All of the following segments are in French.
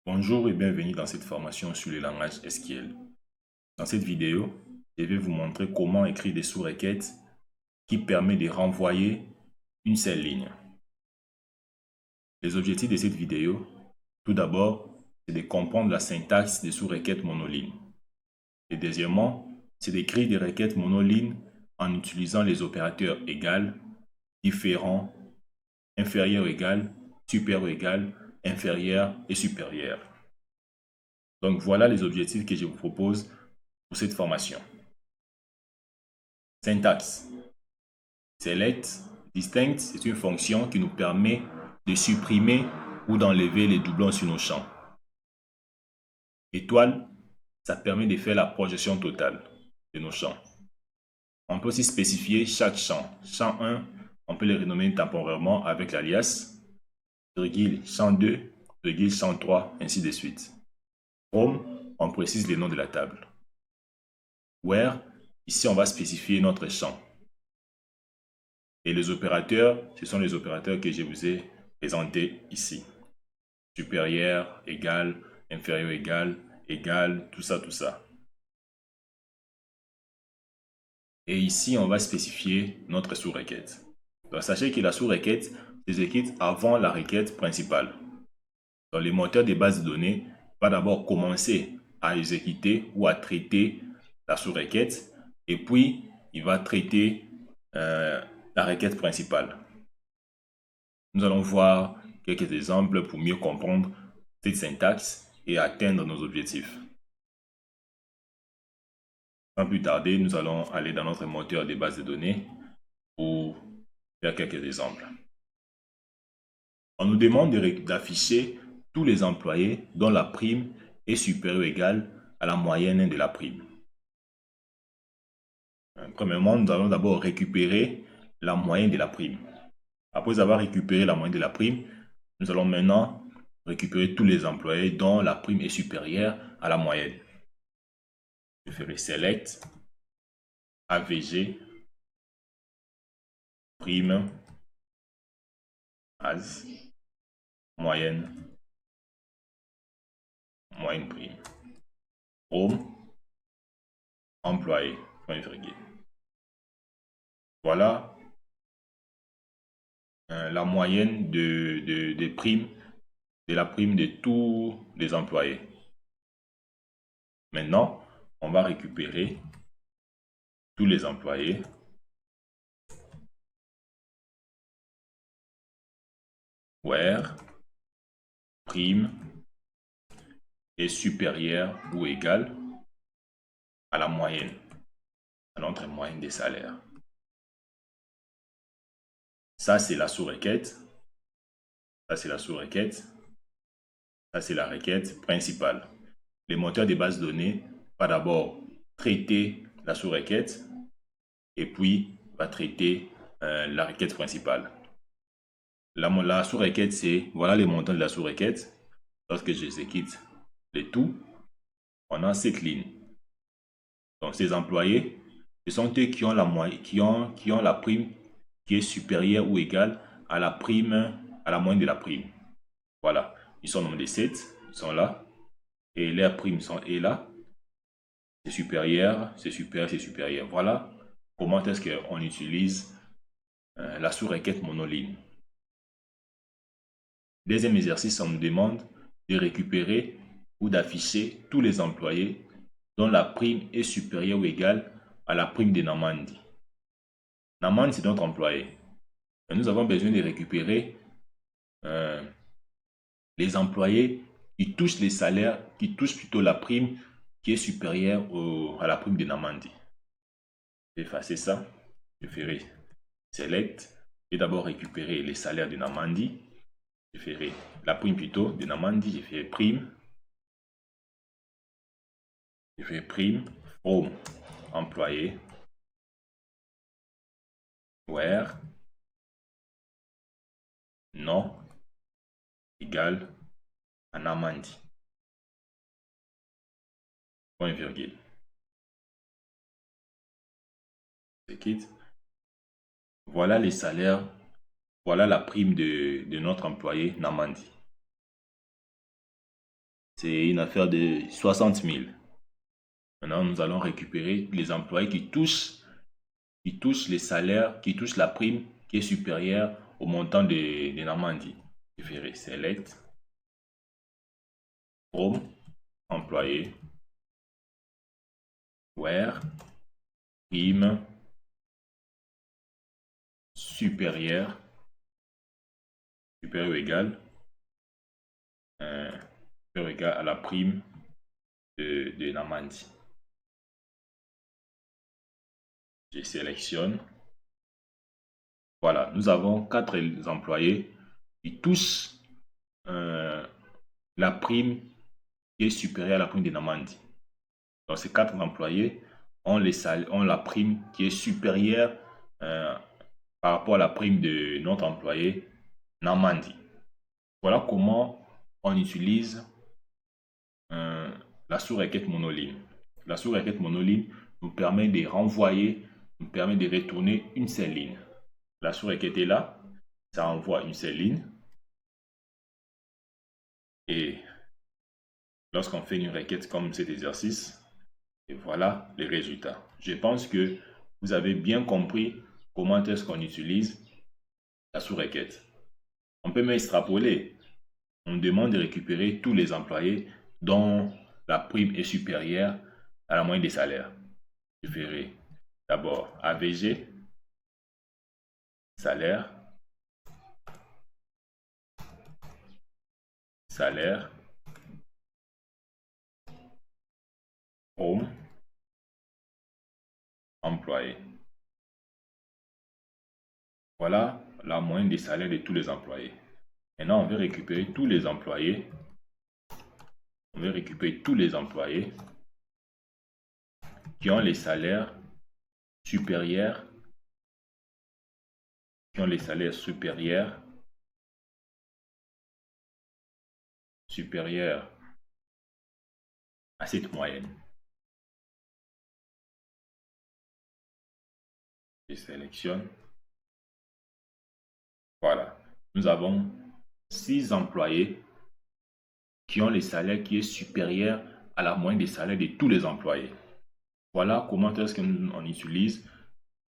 Bonjour et bienvenue dans cette formation sur le langage SQL. Dans cette vidéo, je vais vous montrer comment écrire des sous-requêtes qui permettent de renvoyer une seule ligne. Les objectifs de cette vidéo, tout d'abord, c'est de comprendre la syntaxe des sous-requêtes monolignes. Et deuxièmement, c'est d'écrire des requêtes monolignes en utilisant les opérateurs égal, différent, inférieur égal, supérieur égal, inférieur et supérieur. Donc voilà les objectifs que je vous propose pour cette formation. Syntaxe. Select, distinct, c'est une fonction qui nous permet de supprimer ou d'enlever les doublons sur nos champs. Étoile, ça permet de faire la projection totale de nos champs. On peut aussi spécifier chaque champ. Champ 1, on peut le renommer temporairement avec l'alias, virgule, champ 2, virgule, champ 3, ainsi de suite. From, on précise les noms de la table. Where, ici on va spécifier notre champ. Et les opérateurs, ce sont les opérateurs que je vous ai présentés ici. Supérieur, égal, inférieur, égal, égal, tout ça, tout ça. Et ici, on va spécifier notre sous-requête. Donc, sachez que la sous-requête s'exécute avant la requête principale. Donc, le moteur de base de données va d'abord commencer à exécuter ou à traiter la sous-requête et puis il va traiter la requête principale. Nous allons voir quelques exemples pour mieux comprendre cette syntaxe et atteindre nos objectifs. Sans plus tarder, nous allons aller dans notre moteur de base de données pour faire quelques exemples. On nous demande d'afficher tous les employés dont la prime est supérieure ou égale à la moyenne de la prime. Premièrement, nous allons d'abord récupérer la moyenne de la prime. Après avoir récupéré la moyenne de la prime, nous allons maintenant récupérer tous les employés dont la prime est supérieure à la moyenne. Je ferai select AVG prime as moyenne prime. Home employé point virgule. Voilà la moyenne de primes, de la prime de tous les employés. Maintenant, on va récupérer tous les employés where prime est supérieure ou égale à la moyenne, à notre moyenne des salaires. Ça, c'est la sous-requête. Ça, c'est la sous-requête. Ça, c'est la requête principale. Le moteur de base de données va d'abord traiter la sous-requête et puis va traiter la requête principale. La sous-requête, c'est, voilà les montants de la sous-requête. Lorsque j'exécute le tout, on a cette ligne. Donc, ces employés, ce sont eux qui ont la prime qui est supérieure ou égale à la prime, à la moyenne de la prime. Voilà, ils sont nombre de 7, ils sont là, et leurs primes sont là. C'est supérieur, c'est supérieur, c'est supérieur. Voilà comment est-ce qu'on utilise la sous-requête monoline. Deuxième exercice, on nous demande de récupérer ou d'afficher tous les employés dont la prime est supérieure ou égale à la prime de Namandi. Namandi, c'est notre employé. Et nous avons besoin de récupérer les employés qui touchent les salaires, qui touchent plutôt la prime qui est supérieure à la prime de Namandi. Je vais effacer ça. Je ferai select et d'abord récupérer les salaires de Namandi. Je ferai la prime plutôt de Namandi. Je ferai prime. Je ferai prime from employé where non égale à Namandi. Point virgule. C'est quitte. Voilà les salaires. Voilà la prime de notre employé Namandi. c'est une affaire de 60 000. Maintenant, nous allons récupérer les employés qui touchent les salaires, qui touchent la prime qui est supérieure au montant de Normandie. Je ferai select, home, employé, where, prime, supérieur ou égal, supérieur ou égal à la prime de Normandie. Je sélectionne. Voilà, nous avons 4 employés qui touchent la prime qui est supérieure à la prime de Normandie. Donc, ces 4 employés ont la prime qui est supérieure par rapport à la prime de notre employé Normandie. Voilà comment on utilise la sous-requête monoligne. La sous-requête monoligne nous permet de renvoyer, nous permet de retourner une seule ligne. La sous-requête est là, ça envoie une seule ligne. Et lorsqu'on fait une requête comme cet exercice, et voilà les résultats. Je pense que vous avez bien compris comment est-ce qu'on utilise la sous-requête. On peut même extrapoler. On demande de récupérer tous les employés dont la prime est supérieure à la moyenne des salaires. Je ferai d'abord AVG, salaire, salaire, home, employé. Voilà la moyenne des salaires de tous les employés. Maintenant, on veut récupérer tous les employés. On veut récupérer tous les employés qui ont les salaires supérieurs, supérieurs à cette moyenne. Je sélectionne. Voilà. Nous avons 6 employés qui ont les salaires qui est supérieur à la moyenne des salaires de tous les employés. Voilà comment est-ce qu'on utilise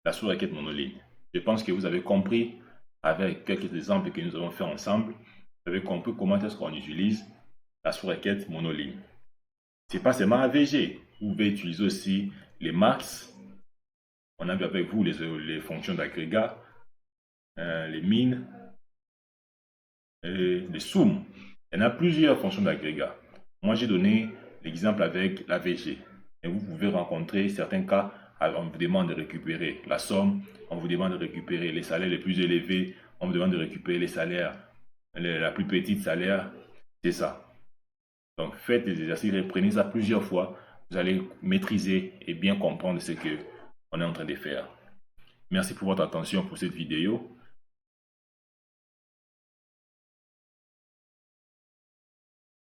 la sous-requête monoligne. Je pense que vous avez compris avec quelques exemples que nous avons fait ensemble. Vous avez compris comment est-ce qu'on utilise la sous-requête monoligne. Ce n'est pas seulement AVG. Vous pouvez utiliser aussi les max. On a vu avec vous les fonctions d'agrégat, les min, et les sum. Il y en a plusieurs fonctions d'agrégat. Moi, j'ai donné l'exemple avec l'AVG. Et vous pouvez rencontrer certains cas, on vous demande de récupérer la somme, on vous demande de récupérer les salaires les plus élevés, on vous demande de récupérer les salaires, la plus petite salaire, c'est ça. Donc, faites des exercices, reprenez ça plusieurs fois, vous allez maîtriser et bien comprendre ce qu'on est en train de faire. Merci pour votre attention pour cette vidéo.